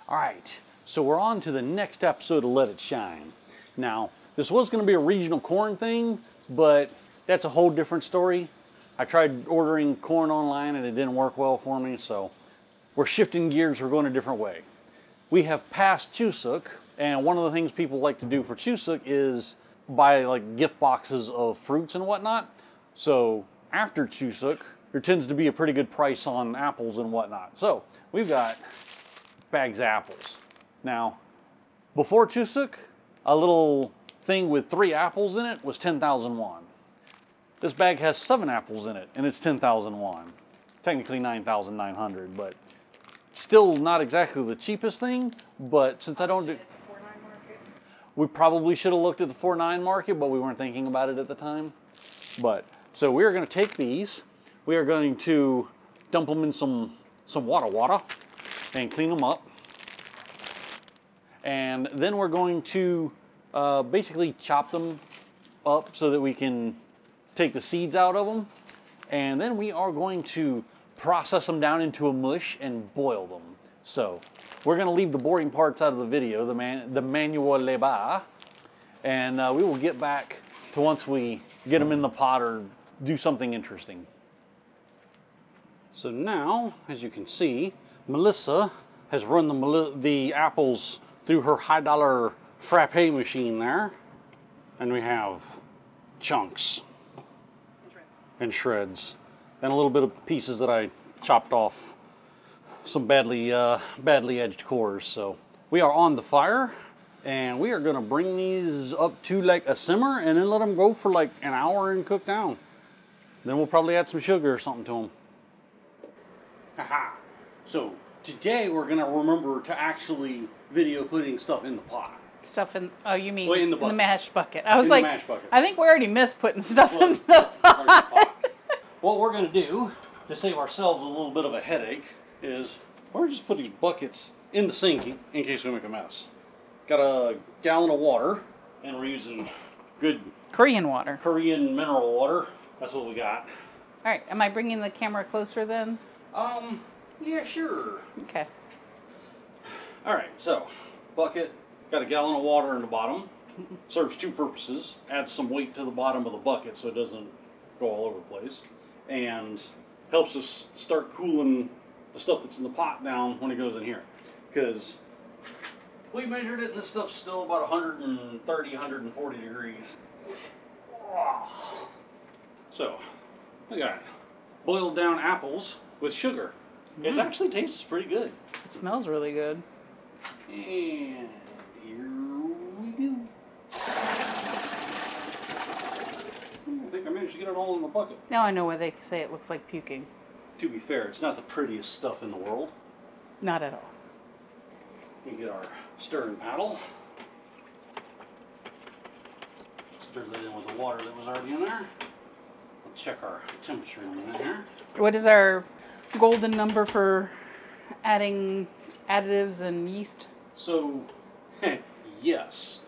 All right, so we're on to the next episode of Let It Shine. Now, this was going to be a regional corn thing, but that's a whole different story. I tried ordering corn online and it didn't work well for me, so we're shifting gears, we're going a different way. We have passed Chuseok, and one of the things people like to do for Chuseok is buy like gift boxes of fruits and whatnot. So after Chuseok, there tends to be a pretty good price on apples and whatnot. So we've got bags of apples. Now, before Chuseok, a little thing with 3 apples in it was 10,000 won. This bag has 7 apples in it, and it's 10,000 won. Technically 9,900, but still not exactly the cheapest thing. But since I don't do, we probably should have looked at the 4.9 market, but we weren't thinking about it at the time. But so we are going to take these. We are going to dump them in some water and clean them up. And then we're going to basically chop them up so that we can take the seeds out of them. And then we are going to process them down into a mush and boil them. So we're going to leave the boring parts out of the video, the manual labor. And we will get back to once we get them in the pot or do something interesting. So now, as you can see, Melissa has run the apples through her high-dollar frappe machine there. And we have chunks and shreds and a little bit of pieces that I chopped off some badly edged cores. So we are on the fire and we are going to bring these up to like a simmer and then let them go for like an hour and cook down. Then we'll probably add some sugar or something to them. Haha. So today we're going to remember to actually video putting stuff in the pot. Stuff in, oh, you mean in the mash bucket. I was like, mash bucket. I think we already missed putting stuff in the pot. What we're going to do to save ourselves a little bit of a headache is we're just put these buckets in the sink in case we make a mess. Got a gallon of water, and we're using good Korean water. Korean mineral water. That's what we got. All right, am I bringing the camera closer then? Yeah, sure. Okay. All right, so bucket, got a gallon of water in the bottom. Serves 2 purposes. Adds some weight to the bottom of the bucket so it doesn't go all over the place. And helps us start cooling the stuff that's in the pot down when it goes in here. Because we measured it and this stuff's still about 130, 140 degrees. So, we got boiled down apples with sugar. It actually tastes pretty good. It smells really good. And here we go. I think I managed to get it all in the bucket. Now I know why they say it looks like puking. To be fair, it's not the prettiest stuff in the world. Not at all. We get our stirring paddle. Stir that in with the water that was already in there. We'll check our temperature in there. What is our golden number for adding additives and yeast? So, yes.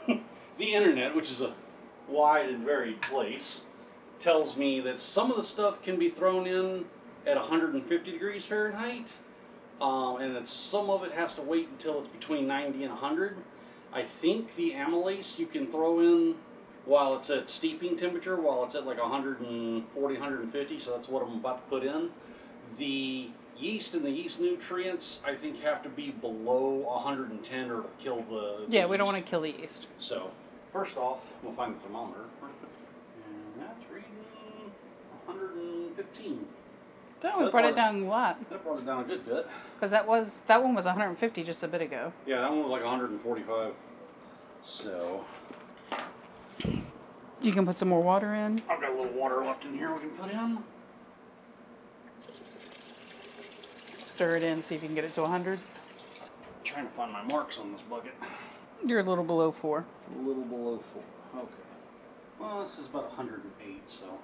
The internet, which is a wide and varied place, tells me that some of the stuff can be thrown in at 150 degrees Fahrenheit, and that some of it has to wait until it's between 90 and 100. I think the amylase you can throw in while it's at steeping temperature, while it's at like 140, 150, so that's what I'm about to put in. The yeast and the yeast nutrients, I think, have to be below 110 or it'll kill the Yeah, we yeast. don't want to kill the yeast. So, first off, we'll find the thermometer. And that's reading 115. So we brought it down a lot. That brought it down a good bit. Because that one was 150 just a bit ago. Yeah, that one was like 145. So, You can put some more water in. I've got a little water left in here we can put in. Stir it in, see if you can get it to 100. Trying to find my marks on this bucket. You're a little below 4. A little below 4. Okay. Well, this is about 108, so.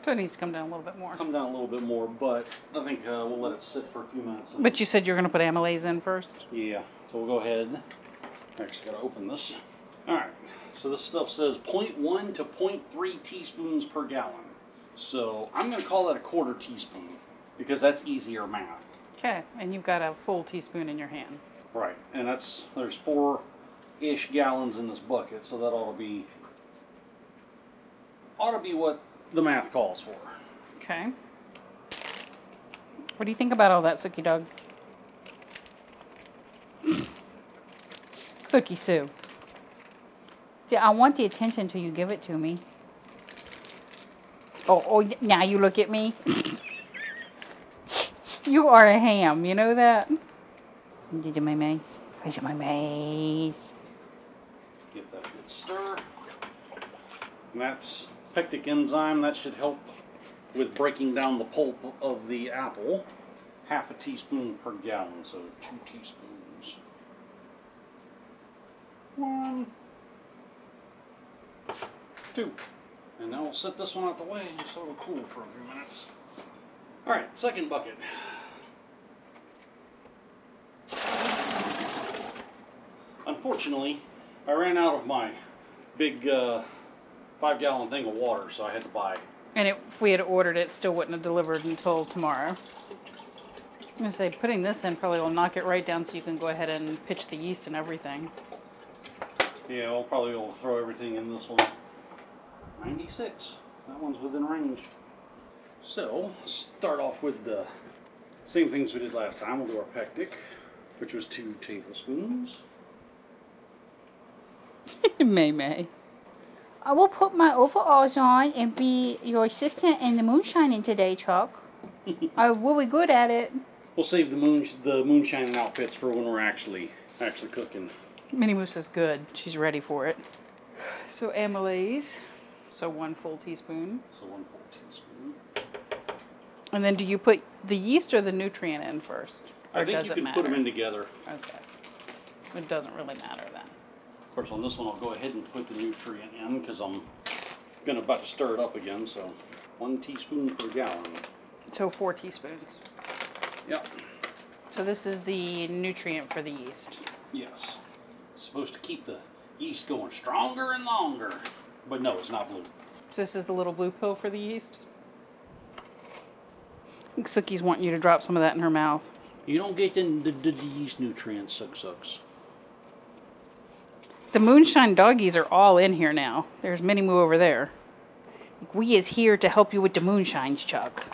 So it needs to come down a little bit more. Come down a little bit more, but I think we'll let it sit for a few minutes. But you said you're going to put amylase in first? Yeah. So we'll go ahead. I actually got to open this. All right. So this stuff says 0.1 to 0.3 teaspoons per gallon. So I'm going to call that a 1/4 teaspoon because that's easier math. Okay, and you've got a full teaspoon in your hand. Right, and there's 4-ish gallons in this bucket, so that ought to be what the math calls for. Okay. What do you think about all that, Sookie Dog? Sookie Sue. Yeah, I want the attention till you give it to me. Oh, now you look at me. You are a ham, you know that? Did you my mace? I did my mace. Give that a good stir. And that's pectic enzyme. That should help with breaking down the pulp of the apple. 1/2 teaspoon per gallon, so 2 teaspoons. 1, 2. And now we'll set this one out the way so it'll cool for a few minutes. Alright, second bucket. Unfortunately, I ran out of my big 5-gallon thing of water, so I had to buy. And if we had ordered it, still wouldn't have delivered until tomorrow. I'm going to say, putting this in probably will knock it right down so you can go ahead and pitch the yeast and everything. Yeah, we'll probably be able to throw everything in this one. 96. That one's within range. So, start off with the same things we did last time. We'll do our pectic, which was 2 tablespoons. May. I will put my overalls on and be your assistant in the moonshining today, Chuck. I'm really good at it. We'll save the moonshining outfits for when we're actually cooking. Minnie Moose is good. She's ready for it. So amylase. So 1 full teaspoon. So 1 full teaspoon. And then do you put the yeast or the nutrient in first? Or I think does you it can matter? put them in together. Okay. It doesn't really matter then. Of course, on this one, I'll go ahead and put the nutrient in because I'm about to stir it up again. So 1 teaspoon per gallon. So 4 teaspoons. Yep. So this is the nutrient for the yeast. Yes. It's supposed to keep the yeast going stronger and longer. But no, it's not blue. So this is the little blue pill for the yeast? I think Sookie's wanting you to drop some of that in her mouth. You don't get the yeast nutrients, sucks. The moonshine doggies are all in here now. There's Minnie Moo over there. We is here to help you with the moonshines, Chuck.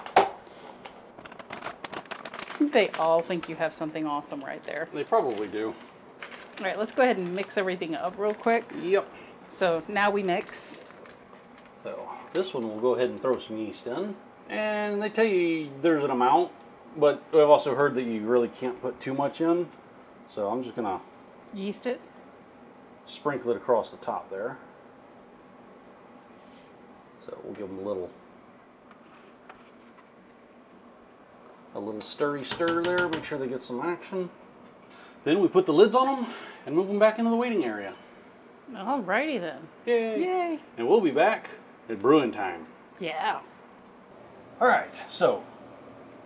They all think you have something awesome right there. They probably do. All right, let's go ahead and mix everything up real quick. Yep. So now we mix. So this one we'll go ahead and throw some yeast in. And they tell you there's an amount, but I've also heard that you really can't put too much in. So I'm just gonna Yeast it. sprinkle it across the top there. So we'll give them a little stirry stir there, make sure they get some action. Then we put the lids on them and move them back into the waiting area. Alrighty then. Yay! Yay! And we'll be back at brewing time. Yeah. Alright, so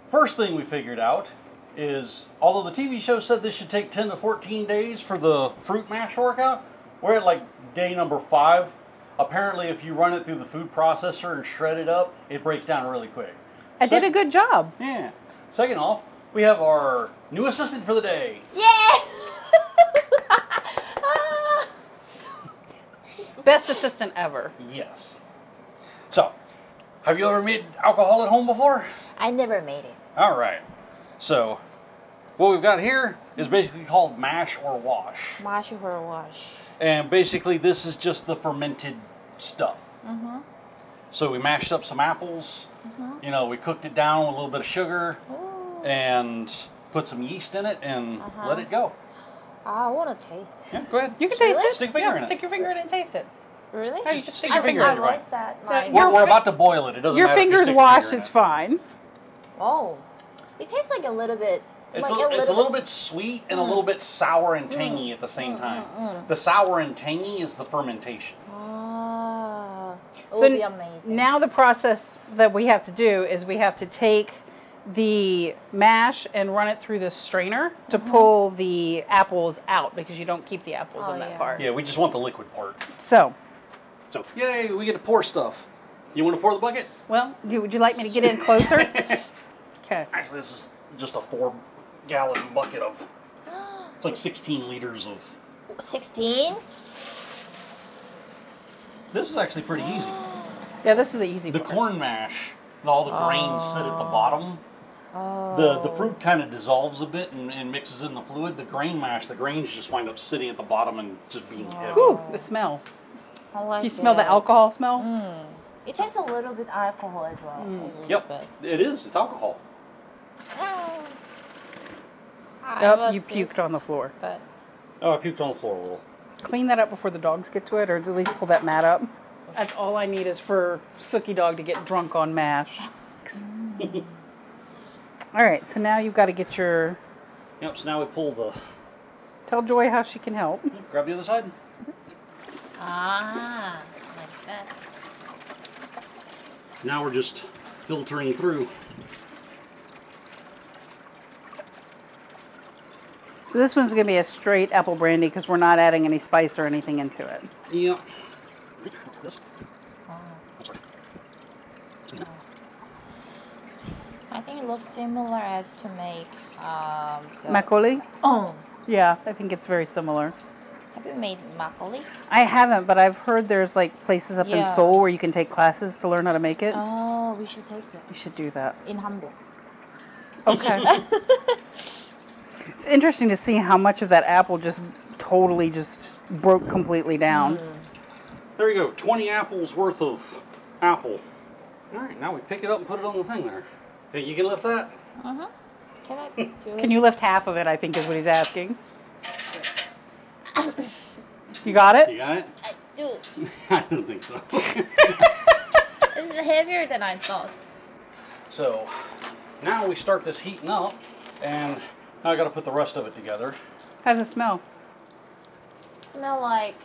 first thing we figured out is, although the TV show said this should take 10 to 14 days for the fruit mash workout, we're at like day number 5. Apparently if you run it through the food processor and shred it up, it breaks down really quick. I did a good job. Yeah. Second off, we have our new assistant for the day. Yeah! Best assistant ever. Yes. So, have you ever made alcohol at home before? I never made it. All right. So, what we've got here is basically called mash or wash. Mash or wash. And basically this is just the fermented stuff. Mm-hmm. So we mashed up some apples. Mm-hmm. You know, we cooked it down with a little bit of sugar. Ooh. And put some yeast in it and let it go. I want to taste it. Yeah, go ahead. You can taste it. Stick your finger in it. Stick your finger in it and taste it. Really? No, you just stick your finger I in it. watched that. Yeah, We're about to boil it. It doesn't Your matter if you finger's stick your washed, finger in it's it. fine. Oh. It tastes like a little bit. It's, like it's a little bit sweet and a little bit sour and tangy at the same time. The sour and tangy is the fermentation. Ah. It So would be amazing. now the process that we have to do is we have to take the mash and run it through the strainer to pull the apples out because you don't keep the apples in that part. Yeah, we just want the liquid part. So, Yay, we get to pour stuff. You want to pour the bucket? well, would you like me to get in closer? Okay. Actually, this is just a 4-gallon bucket of It's like 16 liters of... 16? This is actually pretty easy. Yeah, this is the easy The part. corn mash, all the grains sit at the bottom. Oh. The fruit kind of dissolves a bit and mixes in the fluid. The grain mash, the grains just wind up sitting at the bottom and just being heavy. Ooh, the smell. I like You smell the it. alcohol smell? It tastes a little bit alcohol as well. A little Yep, bit. it is. It's alcohol. Yep, you puked on the floor. But Oh, I puked on the floor a little. Clean that up before the dogs get to it, or at least pull that mat up. That's all I need is for Sookie Dog to get drunk on mash. All right, so now you've got to get your... Yep, so now we pull the... Tell Joy how she can help. Grab the other side. ah, like that. Now we're just filtering through. So this one's going to be a straight apple brandy because we're not adding any spice or anything into it. Yep. This. I think it looks similar as to make the... Makgeolli? Oh, Yeah, I think it's very similar. have you made makgeolli? I haven't, but I've heard there's like places up in Yeah. Seoul where you can take classes to learn how to make it. Oh, we should take it We should do that. in Hamburg. Okay. It's interesting to see how much of that apple just totally just broke completely down. There you go, 20 apples worth of apple. All right, now we pick it up and put it on the thing there. Hey, you can lift that? Can I do it? Can you lift half of it, I think is what he's asking. You got You it? got it? I do. I don't think so. It's heavier than I thought. So, now we start this heating up, and now I gotta put the rest of it together. How's it smell? Smell like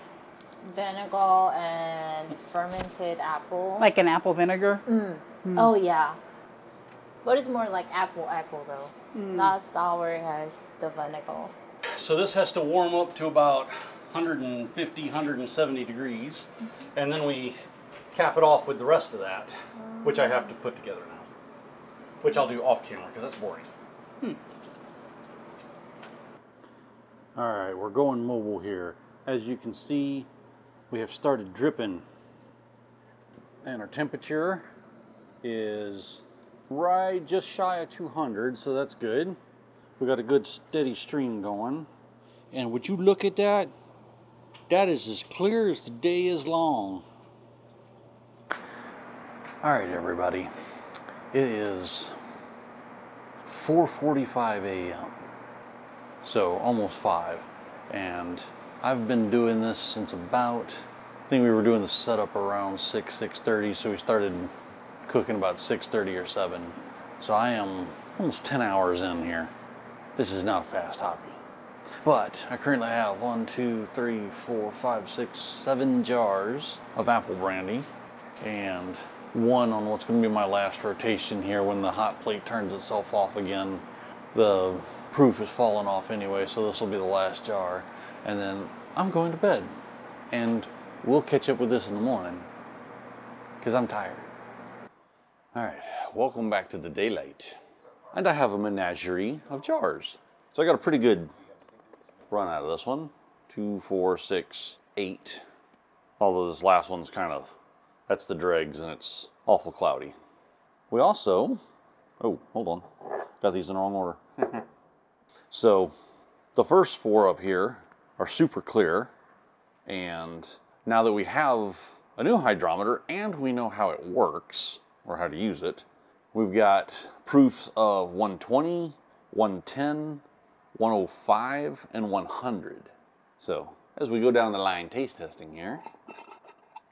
vinegar and fermented apple. Like an apple vinegar? Oh yeah. But it's more like apple though. Not sour as the vinegar. So this has to warm up to about 150, 170 degrees, and then we cap it off with the rest of that, which I have to put together now. Which I'll do off camera, because that's boring. All right, we're going mobile here. As you can see, we have started dripping, and our temperature is right just shy of 200, so that's good. We got a good steady stream going. And would you look at that? That is as clear as the day is long. All right, everybody. It is 4:45 a.m. So almost 5. And I've been doing this since about, I think we were doing the setup around 6:30, so we started cooking about 6:30 or 7. So I am almost 10 hours in here. This is not a fast hobby. But I currently have 1, 2, 3, 4, 5, 6, 7 jars of apple brandy, and one on what's going to be my last rotation here when the hot plate turns itself off again. The proof is falling off anyway, so this will be the last jar. And then I'm going to bed. And we'll catch up with this in the morning, because I'm tired. All right, welcome back to the daylight. And I have a menagerie of jars. So I got a pretty good run out of this one. 2, 4, 6, 8. Although this last one's kind of, that's the dregs and it's awful cloudy. We also, oh, hold on. Got these in the wrong order. So the first 4 up here are super clear. And now that we have a new hydrometer and we know how it works, or how to use it, we've got proofs of 120, 110, 105, and 100. So as we go down the line taste testing here,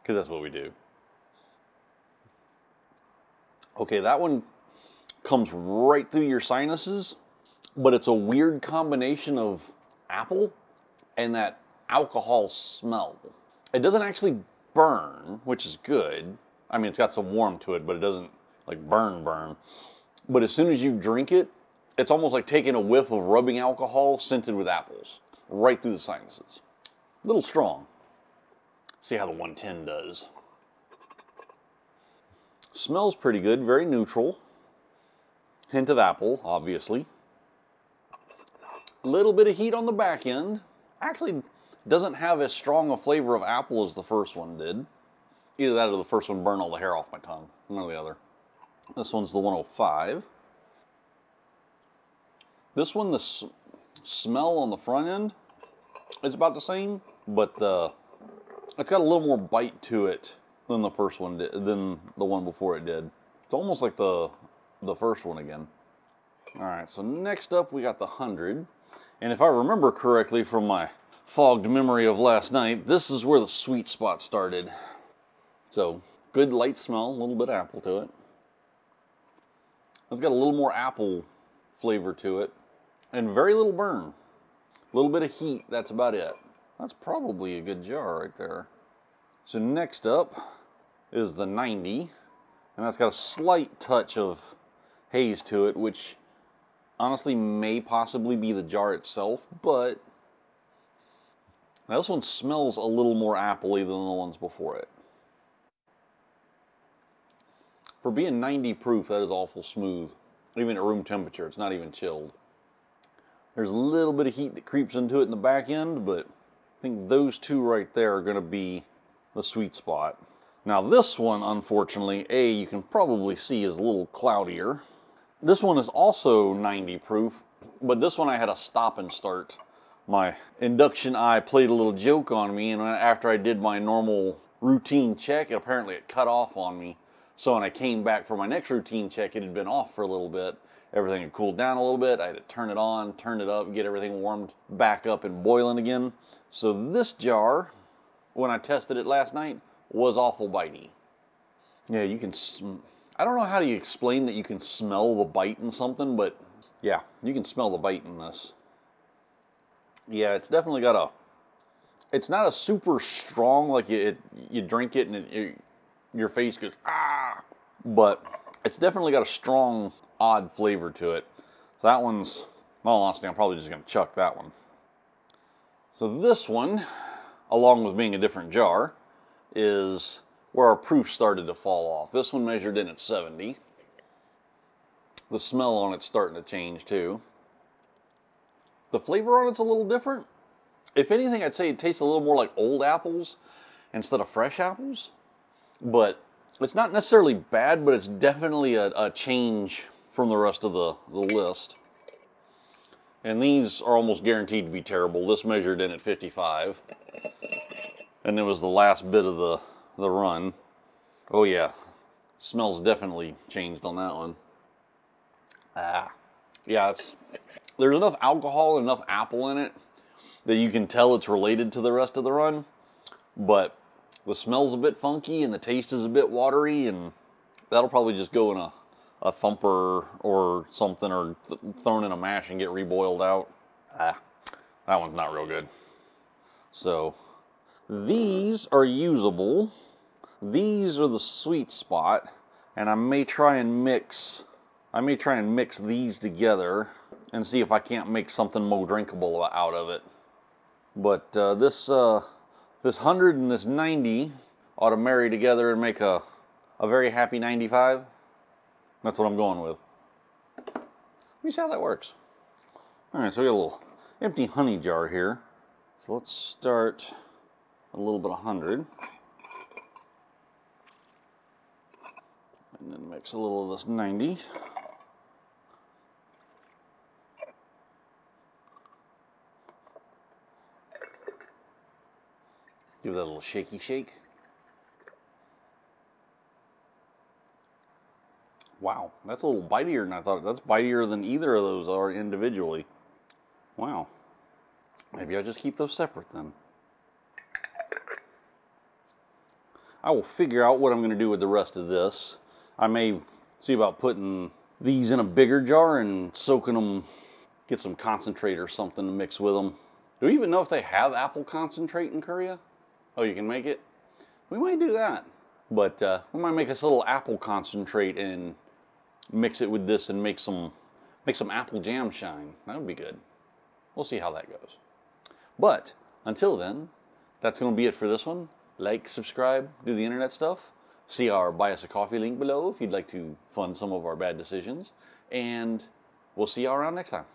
because that's what we do. Okay, that one comes right through your sinuses, but it's a weird combination of apple and that alcohol smell. It doesn't actually burn, which is good. I mean, it's got some warmth to it, but it doesn't like burn. But as soon as you drink it, it's almost like taking a whiff of rubbing alcohol scented with apples right through the sinuses. A little strong. See how the 110 does. Smells pretty good, very neutral. Hint of apple, obviously. A little bit of heat on the back end. Actually, doesn't have as strong a flavor of apple as the first one did. Either that or the first one burned all the hair off my tongue. One or the other. This one's the 105. This one, the smell on the front end is about the same, but it's got a little more bite to it than the first one did, than the one before it did. It's almost like the first one again. All right, so next up we got the 100. And if I remember correctly from my fogged memory of last night, this is where the sweet spot started. So, good light smell, a little bit of apple to it. It's got a little more apple flavor to it. And very little burn. A little bit of heat, that's about it. That's probably a good jar right there. So next up is the 90. And that's got a slight touch of haze to it, which honestly may possibly be the jar itself, but now this one smells a little more appley than the ones before it. For being 90 proof, that is awful smooth. Even at room temperature, it's not even chilled. There's a little bit of heat that creeps into it in the back end, but I think those two right there are going to be the sweet spot. Now this one, unfortunately, you can probably see is a little cloudier. This one is also 90 proof, but this one I had a stop and start. My induction eye played a little joke on me, and after I did my normal routine check, apparently it cut off on me. So when I came back for my next routine check, it had been off for a little bit. Everything had cooled down a little bit. I had to turn it on, turn it up, get everything warmed back up and boiling again. So this jar, when I tested it last night, was awful bitey. Yeah, you can, I don't know how you explain that you can smell the bite in something, but yeah, you can smell the bite in this. Yeah, it's definitely got a, it's not a super strong, like you drink it and your face goes, ah, but it's definitely got a strong, odd flavor to it. So that one's, in all honesty, I'm probably just going to chuck that one. So this one, along with being a different jar, is where our proof started to fall off. This one measured in at 70. The smell on it's starting to change too. The flavor on it's a little different. If anything, I'd say it tastes a little more like old apples instead of fresh apples. But it's not necessarily bad, but it's definitely a change from the rest of the list. And these are almost guaranteed to be terrible. This measured in at 55. And it was the last bit of the run. Oh yeah, smells definitely changed on that one. Yeah, there's enough alcohol and enough apple in it that you can tell it's related to the rest of the run. But the smell's a bit funky and the taste is a bit watery, and that'll probably just go in a thumper or something, or thrown in a mash and get reboiled out. That one's not real good. So these are usable. These are the sweet spot, and I may try and mix these together and see if I can't make something more drinkable out of it. But this 100 and this 90 ought to marry together and make a very happy 95. That's what I'm going with. Let me see how that works. Alright, so we got a little empty honey jar here. So let's start a little bit of 100. And then mix a little of this 90. Give that a little shaky shake. Wow, that's a little bitier than I thought. That's bitier than either of those are individually. Wow. Maybe I'll just keep those separate then. I will figure out what I'm going to do with the rest of this. I may see about putting these in a bigger jar and soaking them, get some concentrate or something to mix with them. Do we even know if they have apple concentrate in Korea? Oh, you can make it? We might do that. But we might make us a little apple concentrate and mix it with this and make some apple jam shine. That would be good. We'll see how that goes. But until then, that's going to be it for this one. Like, subscribe, do the internet stuff. See our buy us a coffee link below if you'd like to fund some of our bad decisions. And we'll see y'all around next time.